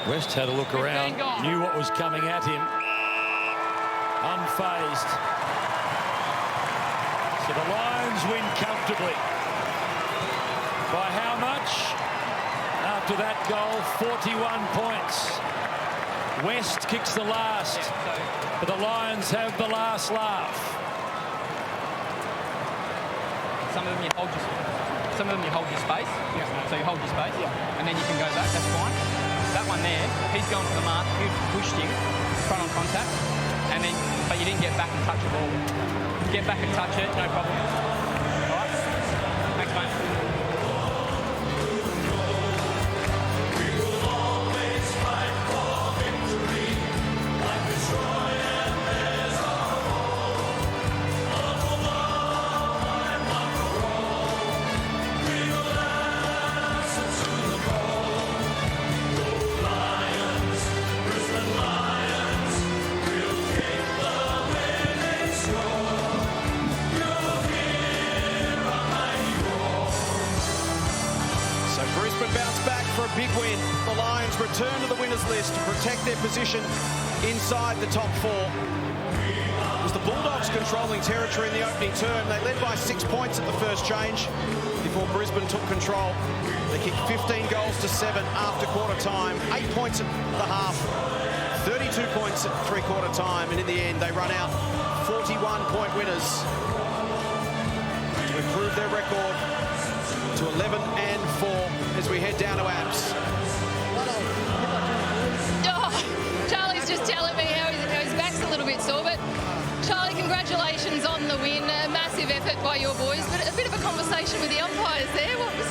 West had a look around, knew what was coming at him, unfazed. So the Lions win comfortably. By how much? After that goal, 41 points. West kicks the last, but the Lions have the last laugh. Some of them you hold your space. Yeah. So you hold your space. Yeah. And then you can go back. That's fine. That one there, he's going to the mark. You pushed him, front on contact, and then but you didn't get back and touch the ball. Get back and touch it, no problem. All right. Thanks, mate. Brisbane bounce back for a big win. The Lions return to the winners list to protect their position inside the top four. It was the Bulldogs controlling territory in the opening term. They led by 6 points at the first change before Brisbane took control. They kicked 15 goals to 7 after quarter time, 8 points at the half, 32 points at three-quarter time, and in the end they run out 41-point winners to improve their record to 11-4 as we head down to Abs. Oh, Charlie's just telling me how his back's a little bit sore, but Charlie, congratulations on the win. A massive effort by your boys, but a bit of a conversation with the umpires there. What was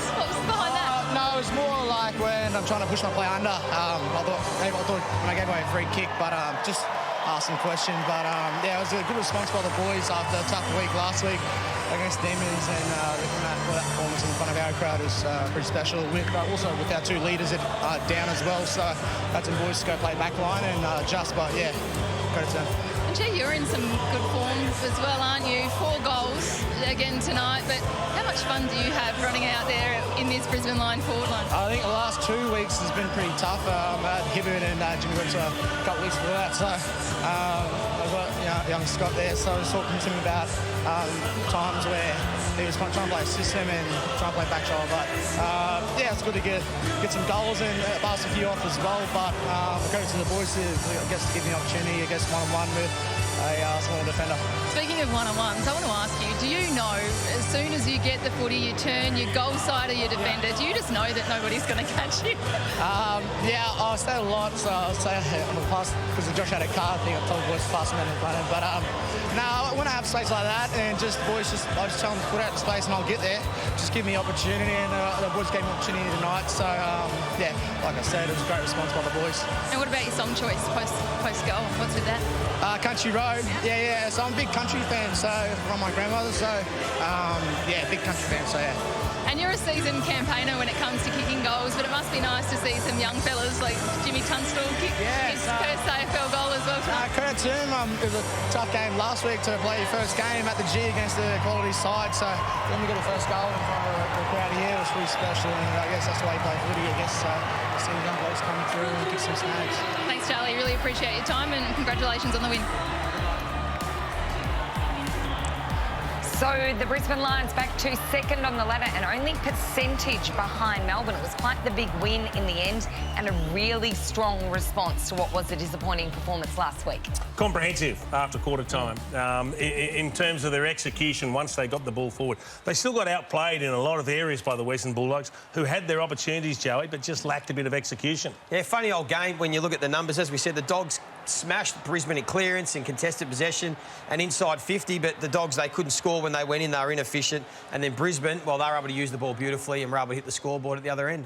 behind that? No, it was more like when I'm trying to push my play under. I thought when I gave away a free kick, but just asked some questions. But yeah, it was a good response by the boys after a tough week last week against Demons, and that performance in front of our crowd is pretty special. Also with our two leaders down as well, so had some boys to go play back line and adjust. But yeah, credit to them. And Gee, you're in some good form as well, aren't you? 4 goals again tonight, but how much fun do you have running out there in this Brisbane line forward line? I think the last 2 weeks has been pretty tough. I had Hibbert and Jimmy Webster a couple of weeks before that, so I've got young Scott there, so I was talking to him about times where he was trying to play a system and trying to play back shoulder, but yeah, it's good to get some goals and pass a few off as well, but go to the boys to, I guess, give me an opportunity, I guess, one-on-one with a small defender. Speaking of one-on-ones, I want to ask you, do you know, as soon as you get the footy, you turn your goal side of your defender, do you just know that nobody's going to catch you? Yeah, I say a lot, so I'll say I'm a pass, because Josh had a card, I think I told the boys to pass him in front of him, but no, when I have space like that, and just boys, I just tell them to put out the space and I'll get there, just give me opportunity, and the boys gave me opportunity tonight, so yeah, like I said, it was a great response by the boys. And what about your song choice post-goal? What's with that? Country Road. Yeah, so I'm a big country fan, so from my grandmother, so yeah, big country fan, so yeah. And you're a seasoned campaigner when it comes to kicking goals, but it must be nice to see some young fellas like Jimmy Tunstall kick his first AFL goal as well. Credit to him. It was a tough game last week to play your first game at the G against the quality side, so when we got a first goal in front of the crowd here, it was pretty special, and I guess that's the way you play footy, I guess, so seeing young blokes coming through and kick some snags. Thanks, Charlie. Really appreciate your time, and congratulations on the win. So the Brisbane Lions back to second on the ladder and only percentage behind Melbourne. It was quite the big win in the end and a really strong response to what was a disappointing performance last week. Comprehensive after quarter time in terms of their execution once they got the ball forward. They still got outplayed in a lot of areas by the Western Bulldogs, who had their opportunities, Joey, but just lacked a bit of execution. Yeah, funny old game when you look at the numbers. As we said, the Dogs smashed Brisbane in clearance and contested possession and inside 50, but the Dogs, they couldn't score when they went in. They were inefficient. And then Brisbane, well, they were able to use the ball beautifully and were able to hit the scoreboard at the other end.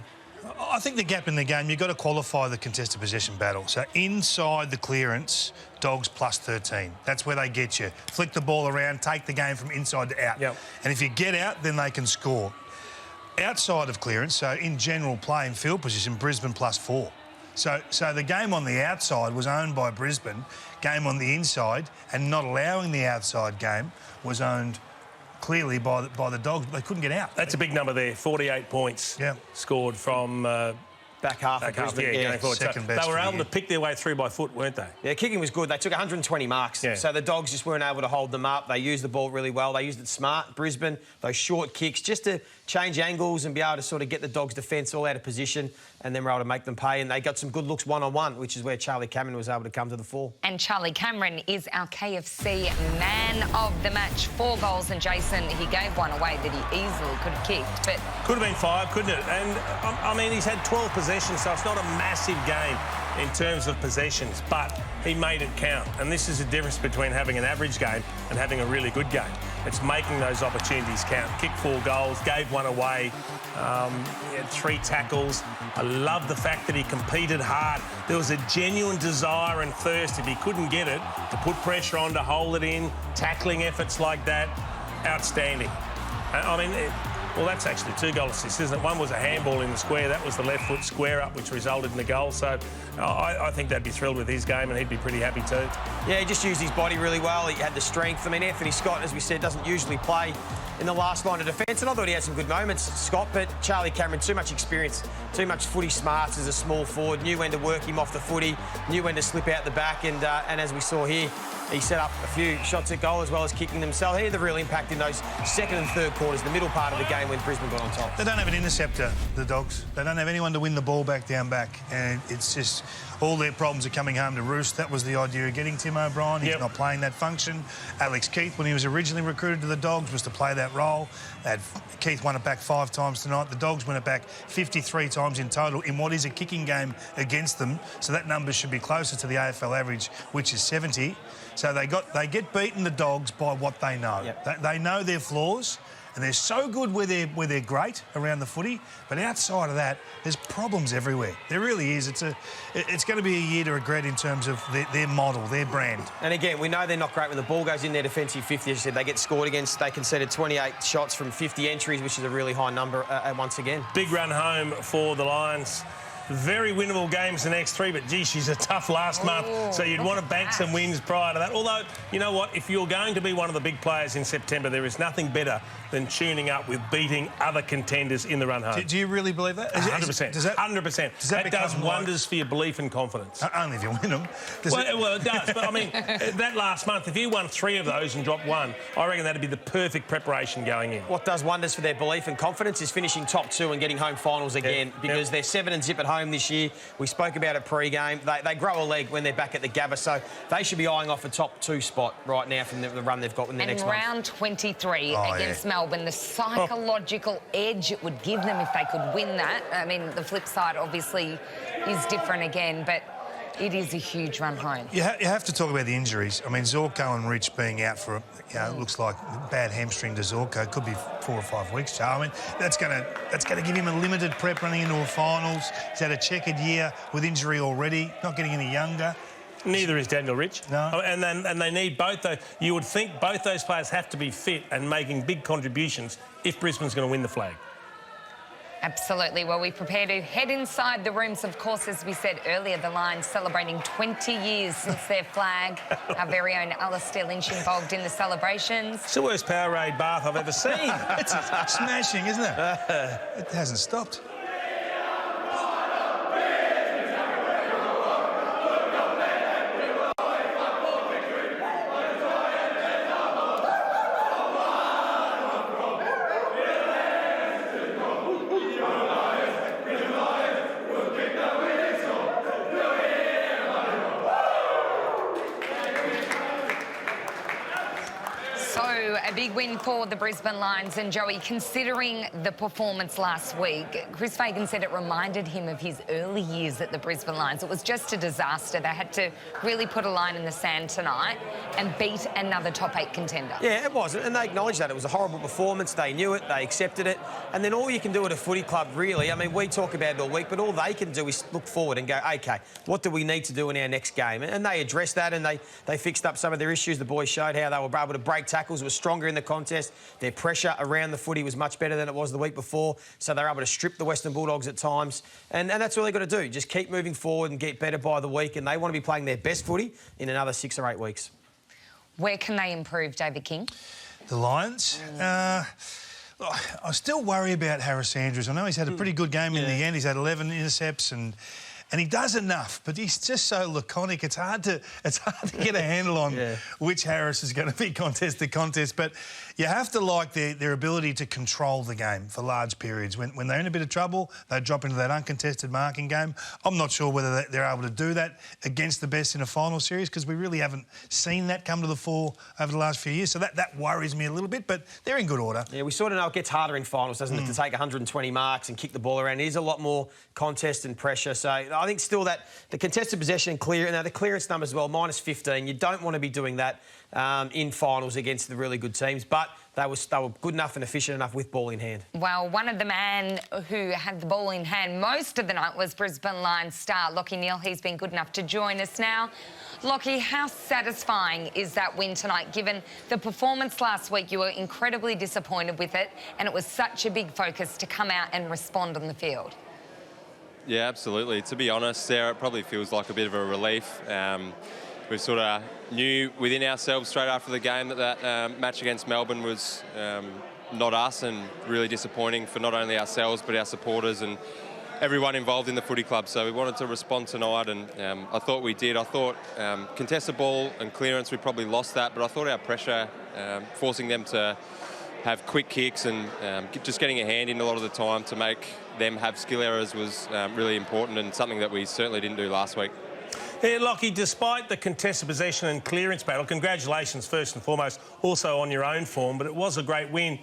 I think the gap in the game, you've got to qualify the contested possession battle. So inside the clearance, Dogs plus 13. That's where they get you. Flick the ball around, take the game from inside to out. Yep. And if you get out, then they can score. Outside of clearance, so in general play and field position, Brisbane plus 4. So the game on the outside was owned by Brisbane. Game on the inside and not allowing the outside game was owned clearly by the Dogs. They couldn't get out. That's a big number there. 48 points scored from Back half of Brisbane. Going forward. Second So best they were for the able to year. pick their way through by foot, weren't they? Yeah, kicking was good. They took 120 marks. Yeah. So the Dogs just weren't able to hold them up. They used the ball really well. They used it smart. Brisbane, those short kicks, just to change angles and be able to sort of get the Dogs' defence all out of position, and then were able to make them pay. And they got some good looks one-on-one, which is where Charlie Cameron was able to come to the fore. And Charlie Cameron is our KFC man of the match. 4 goals, and Jason, he gave one away that he easily could have kicked, but... Could have been 5, couldn't it? And, I mean, he's had 12 possessions, so it's not a massive game in terms of possessions, but he made it count. And this is the difference between having an average game and having a really good game. It's making those opportunities count. Kicked 4 goals, gave one away, he had 3 tackles. I love the fact that he competed hard. There was a genuine desire and thirst, if he couldn't get it, to put pressure on, to hold it in, tackling efforts like that. Outstanding. I mean... Well, that's actually 2 goal assists, isn't it? One was a handball in the square. That was the left foot square up, which resulted in the goal. So I think they'd be thrilled with his game, and he'd be pretty happy too. Yeah, he just used his body really well. He had the strength. I mean, Anthony Scott, as we said, doesn't usually play in the last line of defence, and I thought he had some good moments, Scott, but Charlie Cameron, too much experience, too much footy smarts as a small forward, knew when to work him off the footy, knew when to slip out the back, and as we saw here, he set up a few shots at goal as well as kicking them. So he had the real impact in those second and third quarters, the middle part of the game when Brisbane got on top. They don't have an interceptor, the Dogs. They don't have anyone to win the ball back, down back. And it's just all their problems are coming home to roost. That was the idea of getting Tim O'Brien. He's not playing that function. Alex Keith, when he was originally recruited to the Dogs, was to play that role. Keith won it back 5 times tonight. The Dogs won it back 53 times in total in what is a kicking game against them. So that number should be closer to the AFL average, which is 70. So they get beaten, the Dogs, by what they know. Yep. They know their flaws, and they're so good where they're great around the footy. But outside of that, there's problems everywhere. There really is. It's going to be a year to regret in terms of their model, their brand. And again, we know they're not great when the ball goes in their defensive 50. As you said, they get scored against. They conceded 28 shots from 50 entries, which is a really high number once again. Big run home for the Lions. Very winnable games the next 3, but gee, she's a tough last month, so you'd want to bank some wins prior to that. Although, you know what, if you're going to be one of the big players in September, there is nothing better than tuning up with beating other contenders in the run home. Do you really believe that? 100%. Does that 100%. That does wonders for your belief and confidence. Only if you win them. Well, it does. But, I mean, that last month, if you won 3 of those and dropped 1, I reckon that'd be the perfect preparation going in. What does wonders for their belief and confidence is finishing top 2 and getting home finals again, because they're 7-0 at home this year. We spoke about it pre-game. They grow a leg when they're back at the Gabba, so they should be eyeing off a top 2 spot right now from the run they've got in the next month. And round 23 against Melbourne, the psychological edge it would give them if they could win that. I mean, the flip side obviously is different again, but it is a huge run home. You have to talk about the injuries. I mean, Zorko and Rich being out for, it looks like bad hamstring to Zorko. Could be 4 or 5 weeks, Joe. I mean, that's going to give him a limited prep running into a finals. He's had a checkered year with injury already, not getting any younger. Neither is Daniel Rich. No. And they need both those. You would think both those players have to be fit and making big contributions if Brisbane's going to win the flag. Absolutely. Well, we prepare to head inside the rooms. Of course, as we said earlier, the Lions celebrating 20 years since their flag. Our very own Alistair Lynch involved in the celebrations. It's the worst Powerade bath I've ever seen. It's smashing, isn't it? It hasn't stopped. A big win for the Brisbane Lions, and Joey, considering the performance last week, Chris Fagan said it reminded him of his early years at the Brisbane Lions. It was just a disaster. They had to really put a line in the sand tonight and beat another top 8 contender. Yeah, it was, and they acknowledged that. It was a horrible performance. They knew it, they accepted it, and then all you can do at a footy club, really, I mean, we talk about it all week, but all they can do is look forward and go, OK, what do we need to do in our next game? And they addressed that, and they fixed up some of their issues. The boys showed how they were able to break tackles, were stronger in the contest. Their pressure around the footy was much better than it was the week before, so they were able to strip the Western Bulldogs at times, and that's all they've got to do. Just keep moving forward and get better by the week, and they want to be playing their best footy in another 6 or 8 weeks. Where can they improve, David King? The Lions? I still worry about Harris Andrews. I know he's had a pretty good game in the end. He's had 11 intercepts and he does enough, but he's just so laconic. It's hard to get a handle on which Harris is going to be contest to contest. But you have to like their ability to control the game for large periods. When they're in a bit of trouble, they drop into that uncontested marking game. I'm not sure whether they're able to do that against the best in a final series because we really haven't seen that come to the fore over the last few years. So that worries me a little bit, but they're in good order. Yeah, we sort of know it gets harder in finals, doesn't it, to take 120 marks and kick the ball around. It is a lot more contest and pressure. So I think still that the contested possession and clear, now the clearance numbers as well, minus 15. You don't want to be doing that in finals against the really good teams, but they were good enough and efficient enough with ball in hand. Well, one of the men who had the ball in hand most of the night was Brisbane Lions star Lachie Neale. He's been good enough to join us now. Lachie, how satisfying is that win tonight, given the performance last week? You were incredibly disappointed with it, and it was such a big focus to come out and respond on the field. Yeah, absolutely. To be honest, Sarah, it probably feels like a bit of a relief. We sort of knew within ourselves straight after the game that match against Melbourne was not us, and really disappointing for not only ourselves but our supporters and everyone involved in the footy club. So we wanted to respond tonight, and I thought we did. I thought contested ball and clearance, we probably lost that, but I thought our pressure, forcing them to have quick kicks and just getting a hand in a lot of the time to make them have skill errors was really important, and something that we certainly didn't do last week. Yeah, Lachie, despite the contested possession and clearance battle, congratulations first and foremost also on your own form, but it was a great win.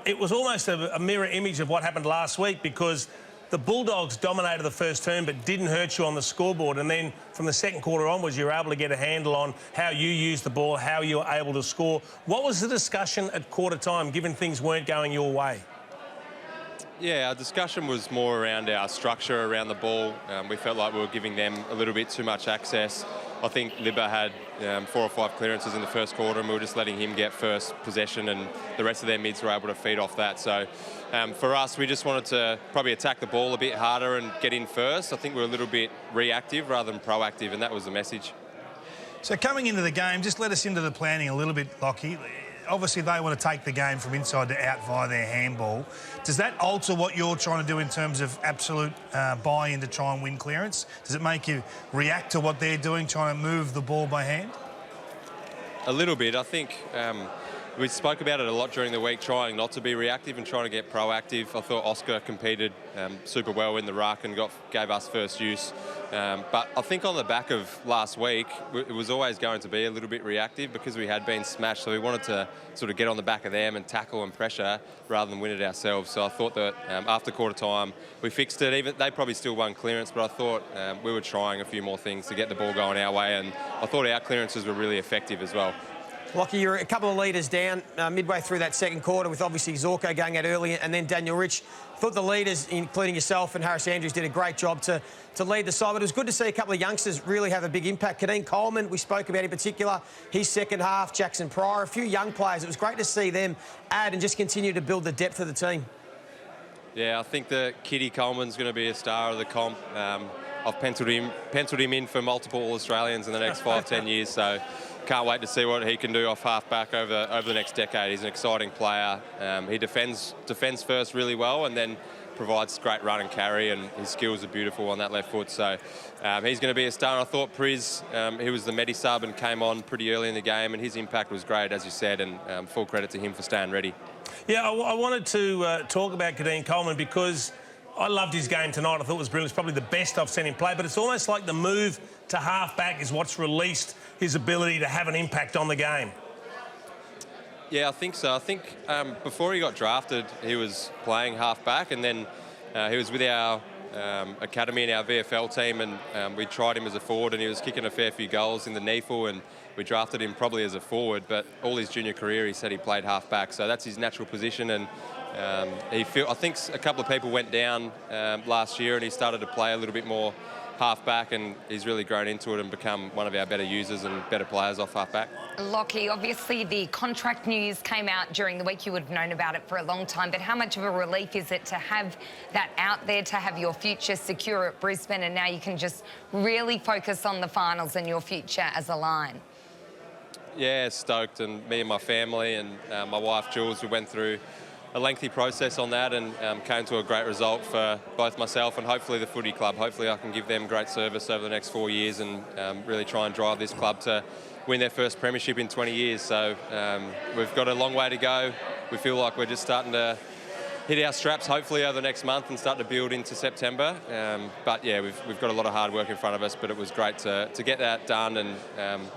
It was almost a mirror image of what happened last week, because the Bulldogs dominated the first term but didn't hurt you on the scoreboard, and then from the second quarter onwards you were able to get a handle on how you used the ball, how you were able to score. What was the discussion at quarter time, given things weren't going your way? Yeah, our discussion was more around our structure around the ball. We felt like we were giving them a little bit too much access. I think Libba had 4 or 5 clearances in the first quarter, and we were just letting him get first possession, and the rest of their mids were able to feed off that. So for us, we just wanted to probably attack the ball a bit harder and get in first. I think we were a little bit reactive rather than proactive, and that was the message. So coming into the game, just let us into the planning a little bit, Lachie. Obviously, they want to take the game from inside to out via their handball. Does that alter what you're trying to do in terms of absolute buy-in to try and win clearance? Does it make you react to what they're doing, trying to move the ball by hand? A little bit. I think we spoke about it a lot during the week, trying not to be reactive and trying to get proactive. I thought Oscar competed super well in the ruck and gave us first use. But I think on the back of last week, it was always going to be a little bit reactive because we had been smashed. So we wanted to sort of get on the back of them and tackle and pressure rather than win it ourselves. So I thought that after quarter time, we fixed it. Even they probably still won clearance, but I thought we were trying a few more things to get the ball going our way. And I thought our clearances were really effective as well. Lachie, you're a couple of leaders down midway through that second quarter, with obviously Zorko going out early and then Daniel Rich. I thought the leaders, including yourself and Harris Andrews, did a great job to lead the side. But it was good to see a couple of youngsters really have a big impact. Kadeen Coleman, we spoke about in particular, his second half, Jackson Pryor, a few young players. It was great to see them add and just continue to build the depth of the team. Yeah, I think that Kadeen Coleman's going to be a star of the comp. I've penciled him in for multiple All-Australians in the next 5-10 years, so can't wait to see what he can do off half-back over the next decade. He's an exciting player. He defends first really well and then provides great run and carry, and his skills are beautiful on that left foot. So he's going to be a star. I thought Priz, he was the medi-sub and came on pretty early in the game, and his impact was great, as you said, and full credit to him for staying ready. Yeah, I wanted to talk about Kadeen Coleman because I loved his game tonight. I thought it was brilliant. It's probably the best I've seen him play, but it's almost like the move to half-back is what's released his ability to have an impact on the game. Yeah, I think so. I think before he got drafted, he was playing half-back, and then he was with our academy and our VFL team, and we tried him as a forward, and he was kicking a fair few goals in the NEFL, and we drafted him probably as a forward, but all his junior career he said he played half-back, so that's his natural position. And I think a couple of people went down last year, and he started to play a little bit more half-back, and he's really grown into it and become one of our better users and better players off half-back. Lachie, obviously the contract news came out during the week. You would have known about it for a long time, but how much of a relief is it to have that out there, to have your future secure at Brisbane, and now you can just really focus on the finals and your future as a line? Yeah, stoked, and me and my family and my wife Jules, we went through a lengthy process on that and came to a great result for both myself and hopefully the footy club. Hopefully I can give them great service over the next 4 years and really try and drive this club to win their first premiership in 20 years. So we've got a long way to go. We feel like we're just starting to hit our straps hopefully over the next month and start to build into September. But yeah, we've got a lot of hard work in front of us, but it was great to get that done and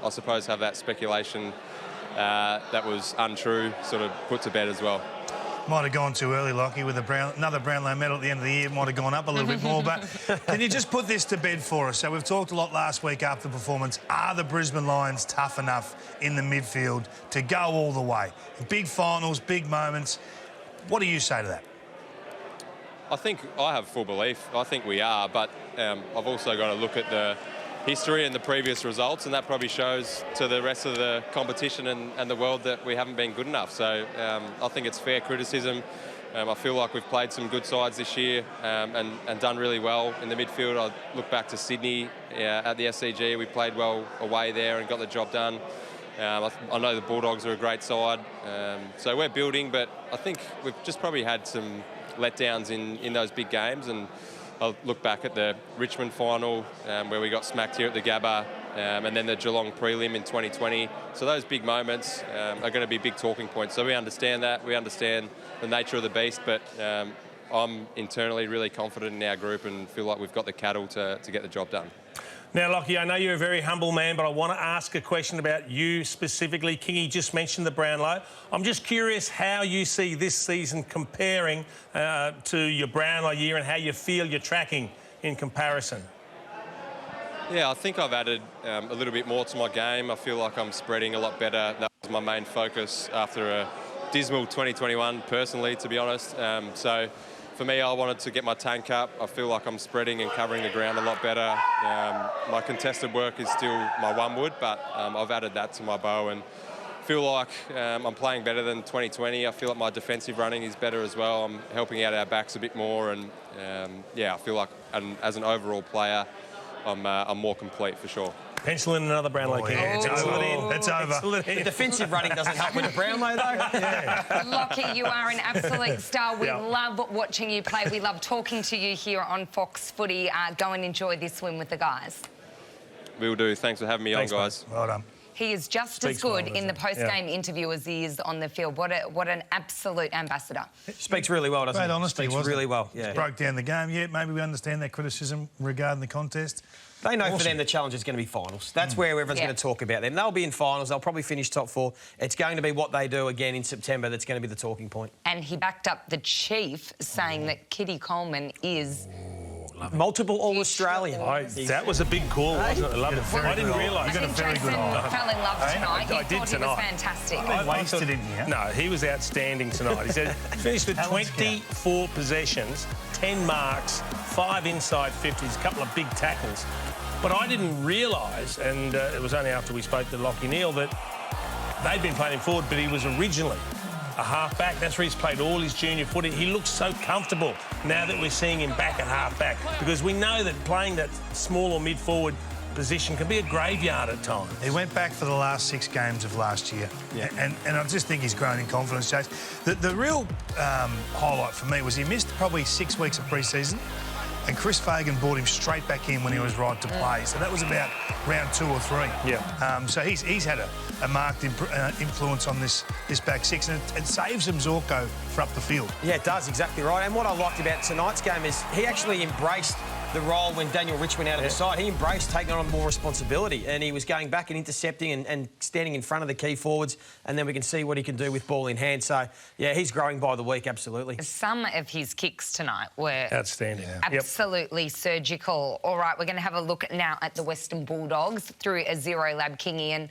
I suppose have that speculation that was untrue sort of put to bed as well. Might have gone too early, Lockie, with another Brownlow medal at the end of the year. Might have gone up a little bit more, but can you just put this to bed for us? So we've talked a lot last week after the performance. Are the Brisbane Lions tough enough in the midfield to go all the way? Big finals, big moments. What do you say to that? I think I have full belief. I think we are, but I've also got to look at the history and the previous results, and that probably shows to the rest of the competition and the world that we haven't been good enough. So I think it's fair criticism. I feel like we've played some good sides this year and done really well in the midfield. I look back to Sydney at the SCG. We played well away there and got the job done. I know the Bulldogs are a great side. So we're building, but I think we've just probably had some letdowns in those big games. And I'll look back at the Richmond final where we got smacked here at the Gabba and then the Geelong prelim in 2020. So those big moments are going to be big talking points. So we understand that. We understand the nature of the beast, but I'm internally really confident in our group and feel like we've got the cattle to get the job done. Now, Lockie, I know you're a very humble man, but I want to ask a question about you specifically. Kingy just mentioned the Brownlow. I'm just curious how you see this season comparing to your Brownlow year and how you feel you're tracking in comparison. Yeah, I think I've added a little bit more to my game. I feel like I'm spreading a lot better. That was my main focus after a dismal 2021, personally, to be honest. So for me, I wanted to get my tank up. I feel like I'm spreading and covering the ground a lot better. My contested work is still my one wood, but I've added that to my bow and feel like I'm playing better than 2020. I feel like my defensive running is better as well. I'm helping out our backs a bit more, and yeah, I feel like as an overall player, I'm more complete for sure. Pencil in another Brownlow, King. Yeah, it's over. The defensive running doesn't help with a Brownlow, though. Yeah. Lockie, you are an absolute star. We love watching you play. We love talking to you here on Fox Footy. Go and enjoy this win with the guys. Will do. Thanks for having me on, guys. Mate. Well done. He is just as good in the post-game interview as he is on the field. What an absolute ambassador. Speaks really well, doesn't he? Great honesty, Speaks wasn't really it? well, yeah. Broke down the game. Yeah, maybe we understand that criticism regarding the contest. They know for them the challenge is going to be finals. That's where everyone's going to talk about them. They'll be in finals. They'll probably finish top 4. It's going to be what they do again in September that's going to be the talking point. And he backed up the chief, saying that Kadeen Coleman is... multiple All-Australian. That was a big call, wasn't it? I love it. I didn't realise. I think Jason fell in love tonight. I did thought tonight. He was fantastic. I wasted in here. No, he was outstanding tonight. He said finished with 24 possessions, 10 marks, 5 inside 50s, a couple of big tackles. But I didn't realise, and it was only after we spoke to Lockie Neal, that they'd been playing him forward, but he was originally a half-back. That's where he's played all his junior footy. He looks so comfortable now that we're seeing him back at half-back, because we know that playing that small or mid-forward position can be a graveyard at times. He went back for the last 6 games of last year, and I just think he's grown in confidence, Chase. The real highlight for me was he missed probably 6 weeks of pre-season, and Chris Fagan brought him straight back in when he was right to play. So that was about round 2 or 3. Yeah. So he's had a marked influence on this back 6, and it saves him Zorko for up the field. Yeah, it does, exactly right. And what I liked about tonight's game is he actually embraced the role when Daniel Rich went out of the side. He embraced taking on more responsibility, and he was going back and intercepting and standing in front of the key forwards, and then we can see what he can do with ball in hand. So, yeah, he's growing by the week, absolutely. Some of his kicks tonight were outstanding. Absolutely surgical. All right, we're going to have a look now at the Western Bulldogs through a Zero Lab, Kingy, and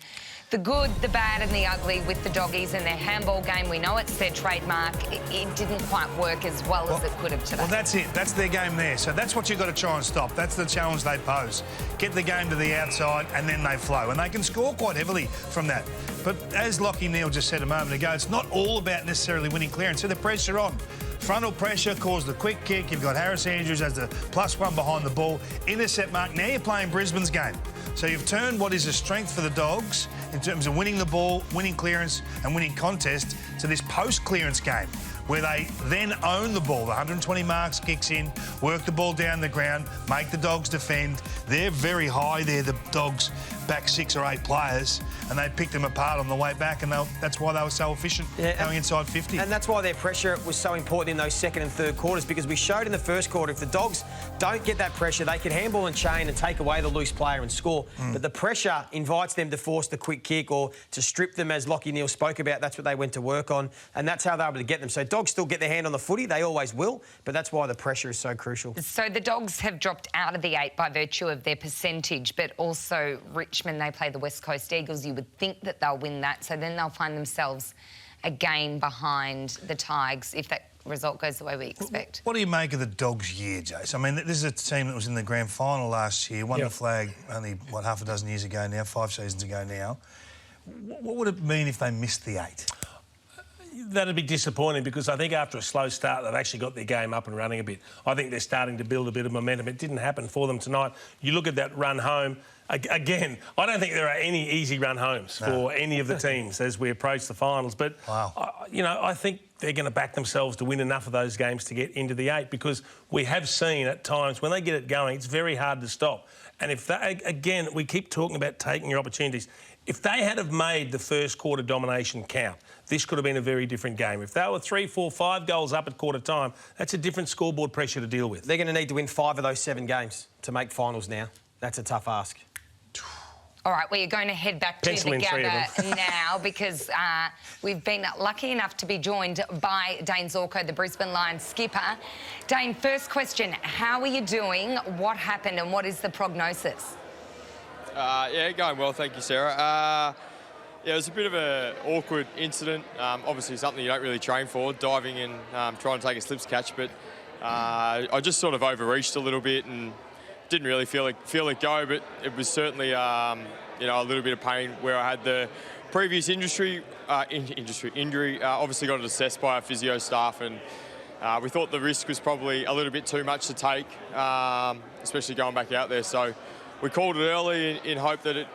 the good, the bad and the ugly with the doggies and their handball game. We know it's their trademark. It didn't quite work as well as it could have today. Well, that's it. That's their game there. So that's what you've got to try and stop. That's the challenge they pose. Get the game to the outside and then they flow. And they can score quite heavily from that. But as Lockie Neal just said a moment ago, it's not all about necessarily winning clearance. So the pressure on. Frontal pressure caused the quick kick. You've got Harris Andrews as the +1 behind the ball. Intercept mark. Now you're playing Brisbane's game. So you've turned what is a strength for the Dogs in terms of winning the ball, winning clearance and winning contest to this post-clearance game where they then own the ball. The 120 marks kicks in, work the ball down the ground, make the Dogs defend. They're very high there, the Dogs back 6 or 8 players, and they picked them apart on the way back, and that's why they were so efficient going inside 50. And that's why their pressure was so important in those second and third quarters, because we showed in the first quarter if the Dogs don't get that pressure, they can handball and chain and take away the loose player and score. But the pressure invites them to force the quick kick or to strip them, as Lockie Neal spoke about. That's what they went to work on, and that's how they're able to get them. So Dogs still get their hand on the footy, they always will, but that's why the pressure is so crucial. So the Dogs have dropped out of the 8 by virtue of their percentage, but also Richmond, they play the West Coast Eagles. You would think that they'll win that, so then they'll find themselves a game behind the Tigers if that result goes the way we expect. What do you make of the Dogs' year, Jace? I mean, this is a team that was in the grand final last year, won the flag only, what, half a dozen years ago now, 5 seasons ago now. What would it mean if they missed the 8? That'd be disappointing, because I think after a slow start, they've actually got their game up and running a bit. I think they're starting to build a bit of momentum. It didn't happen for them tonight. You look at that run home. Again, I don't think there are any easy run homes for any of the teams as we approach the finals. But, you know, I think they're going to back themselves to win enough of those games to get into the 8, because we have seen at times when they get it going, it's very hard to stop. And if they, again, we keep talking about taking your opportunities. If they had have made the first quarter domination count, this could have been a very different game. If they were 3, 4, 5 goals up at quarter time, that's a different scoreboard pressure to deal with. They're going to need to win 5 of those 7 games to make finals now. That's a tough ask. All right, well, you're going to head back to the gather now, because we've been lucky enough to be joined by Dane Zorko, the Brisbane Lions skipper. Dane, first question, how are you doing? What happened and what is the prognosis? Yeah, going well, thank you, Sarah. Yeah, it was a bit of an awkward incident. Obviously something you don't really train for, diving and trying to take a slips catch, but I just sort of overreached a little bit and didn't really feel it go, but it was certainly you know, a little bit of pain where I had the previous injury. Obviously got it assessed by our physio staff, and we thought the risk was probably a little bit too much to take, especially going back out there. So we called it early in hope that it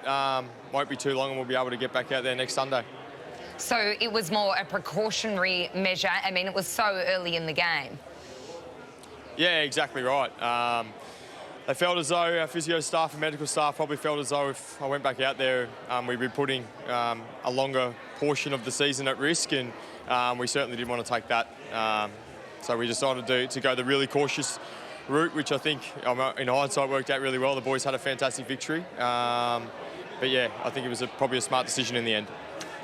won't be too long and we'll be able to get back out there next Sunday. So it was more a precautionary measure. I mean, it was so early in the game. Yeah, exactly right. They felt as though our physio staff and medical staff probably felt as though if I went back out there, we'd be putting a longer portion of the season at risk, and we certainly didn't want to take that. So we decided to go the really cautious route, which I think, in hindsight, worked out really well. The boys had a fantastic victory. But yeah, I think it was probably a smart decision in the end.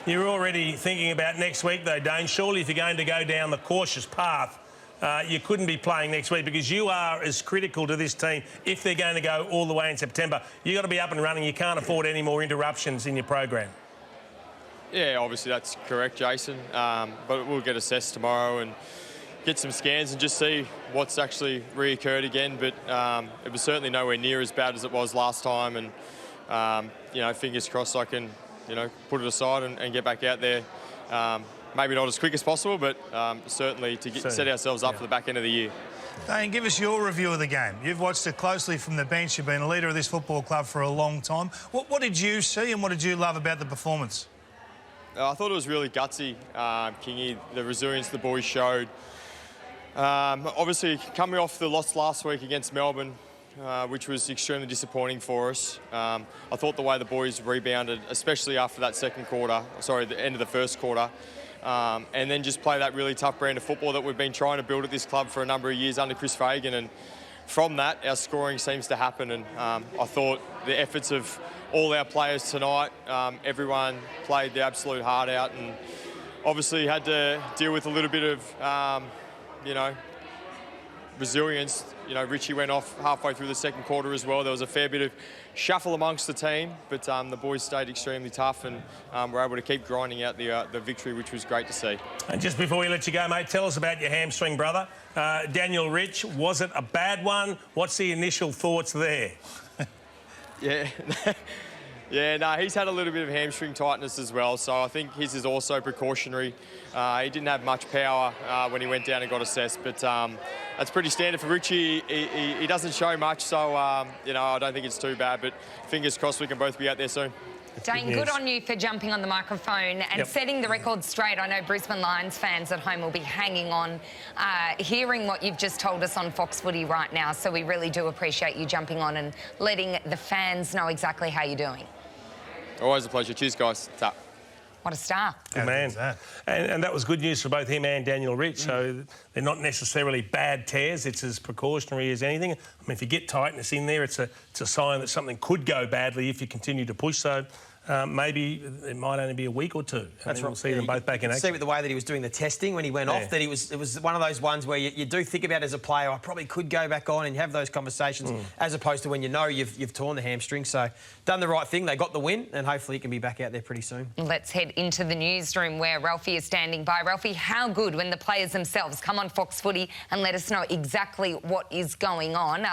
You're already thinking about next week, though, Dane. Surely if you're going to go down the cautious path, you couldn't be playing next week, because you are as critical to this team if they're going to go all the way in September. You've got to be up and running. You can't afford any more interruptions in your program. Yeah, obviously that's correct, Jason. But we'll get assessed tomorrow and get some scans and just see what's actually reoccurred again. But it was certainly nowhere near as bad as it was last time. And, you know, fingers crossed I can, you know, put it aside and get back out there. Maybe not as quick as possible, but certainly to set ourselves up for the back end of the year. Dane, give us your review of the game. You've watched it closely from the bench. You've been a leader of this football club for a long time. What did you see and what did you love about the performance? I thought it was really gutsy, Kingy, the resilience the boys showed. Obviously, coming off the loss last week against Melbourne, which was extremely disappointing for us. I thought the way the boys rebounded, especially after that the end of the first quarter, and then just play that really tough brand of football that we've been trying to build at this club for a number of years under Chris Fagan. And from that, our scoring seems to happen. And I thought the efforts of all our players tonight, everyone played their absolute heart out, and obviously had to deal with a little bit of, you know, resilience. You know, Richie went off halfway through the second quarter as well. There was a fair bit of shuffle amongst the team, but the boys stayed extremely tough and were able to keep grinding out the victory, which was great to see. And just before we let you go, mate, tell us about your hamstring, brother. Daniel Rich, was it a bad one? What's the initial thoughts there? Yeah, Yeah, no, he's had a little bit of hamstring tightness as well, so I think his is also precautionary. He didn't have much power when he went down and got assessed, but that's pretty standard for Richie. He doesn't show much, so, you know, I don't think it's too bad, but fingers crossed we can both be out there soon. Dane, good on you for jumping on the microphone and setting the record straight. I know Brisbane Lions fans at home will be hanging on, hearing what you've just told us on Fox Footy right now, so we really do appreciate you jumping on and letting the fans know exactly how you're doing. Always a pleasure. Cheers, guys. Ta. What a star. Good man. And that was good news for both him and Daniel Rich. So they're not necessarily bad tears. It's as precautionary as anything. I mean, if you get tightness in there, it's a sign that something could go badly if you continue to push. So maybe it might only be a week or two. That's right. We'll see them both back in action. See with the way that he was doing the testing when he went off, that it was one of those ones where you do think about as a player, I probably could go back on and have those conversations, as opposed to when you know you've torn the hamstring. So done the right thing. They got the win, and hopefully he can be back out there pretty soon. Let's head into the newsroom where Ralphie is standing by. Ralphie, how good when the players themselves come on Fox Footy and let us know exactly what is going on.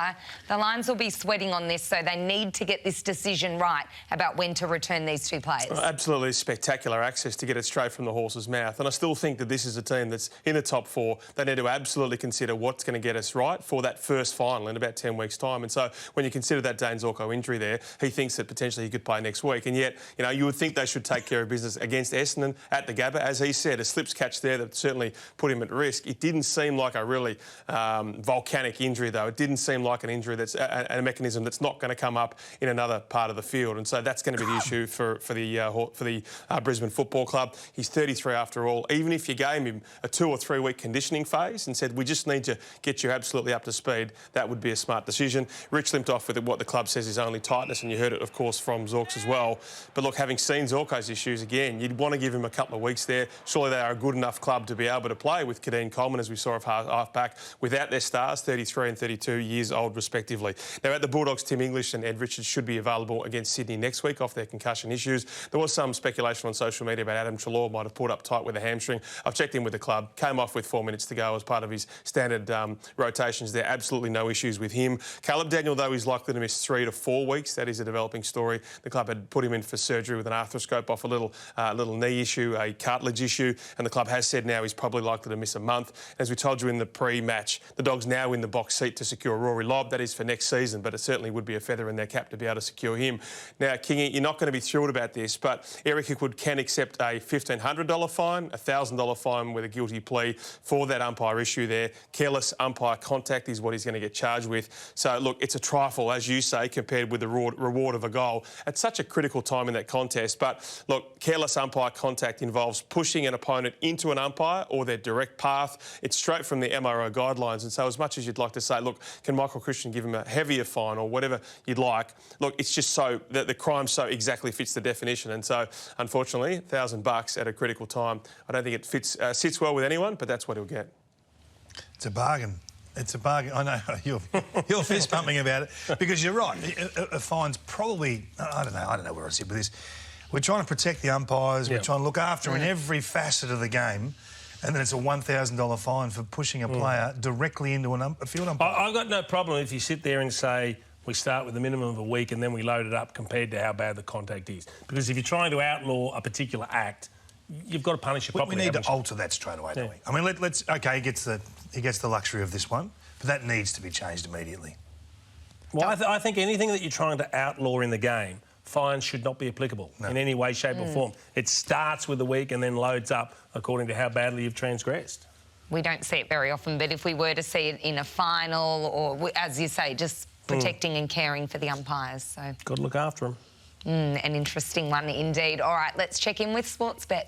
The Lions will be sweating on this, so they need to get this decision right about when to return these two players. Absolutely spectacular access to get it straight from the horse's mouth. And I still think that this is a team that's in the top four. They need to absolutely consider what's going to get us right for that first final in about 10 weeks' time. And so when you consider that Dane Zorko injury there, he thinks that potentially he could play next week. And yet, you know, you would think they should take care of business against Essendon at the Gabba. As he said, a slips catch there that certainly put him at risk. It didn't seem like a really volcanic injury, though. It didn't seem like an injury that's a mechanism that's not going to come up in another part of the field. And so that's going to be the issue for the Brisbane Football Club. He's 33 after all. Even if you gave him a 2 or 3 week conditioning phase and said, we just need to get you absolutely up to speed, that would be a smart decision. Rich limped off with what the club says is only tightness, and you heard it, of course, from Zorks as well. But look, having seen Zorko's issues again, you'd want to give him a couple of weeks there. Surely they are a good enough club to be able to play with Kadeen Coleman, as we saw of half-back, without their stars, 33 and 32 years old, respectively. Now, at the Bulldogs, Tim English and Ed Richards should be available against Sydney next week off their concussion issues. There was some speculation on social media about Adam Treloar might have pulled up tight with a hamstring. I've checked in with the club, came off with 4 minutes to go as part of his standard rotations there. Absolutely no issues with him. Caleb Daniel, though, is likely to miss 3 to 4 weeks. That is a developing story. The club had put him in for surgery with an arthroscope off a little knee issue, a cartilage issue, and the club has said now he's probably likely to miss a month. As we told you in the pre-match, the Dogs now in the box seat to secure Rory Lobb. That is for next season, but it certainly would be a feather in their cap to be able to secure him. Now, Kingy, you're not going to be thrilled about this, but Eric Hickwood can accept a $1,500 fine, a $1,000 fine with a guilty plea for that umpire issue there. Careless umpire contact is what he's going to get charged with. So, look, it's a trifle, as you say, compared with the reward of a goal at such a critical time in that contest. But, look, careless umpire contact involves pushing an opponent into an umpire or their direct path. It's straight from the MRO guidelines. And so as much as you'd like to say, look, can Michael Christian give him a heavier fine or whatever you'd like, look, it's just so that the crime so exactly fits the definition. And so, unfortunately, $1,000 at a critical time, I don't think it sits well with anyone, but that's what he'll get. It's a bargain. It's a bargain. I know you're fist pumping about it because you're right. A fine's probably, I don't know where I sit with this. We're trying to protect the umpires. We're trying to look after them in every facet of the game. And then it's a $1,000 fine for pushing a player directly into a field umpire. I've got no problem if you sit there and say, we start with a minimum of a week and then we load it up compared to how bad the contact is. Because if you're trying to outlaw a particular act, you've got to punish it properly. We need to alter that straight away, don't we? I mean, let's... OK, he gets the luxury of this one, but that needs to be changed immediately. Well, I think anything that you're trying to outlaw in the game, fines should not be applicable in any way, shape or form. It starts with a week and then loads up according to how badly you've transgressed. We don't see it very often, but if we were to see it in a final or, as you say, just protecting and caring for the umpires. So got to look after them. An interesting one indeed. All right, let's check in with Sportsbet.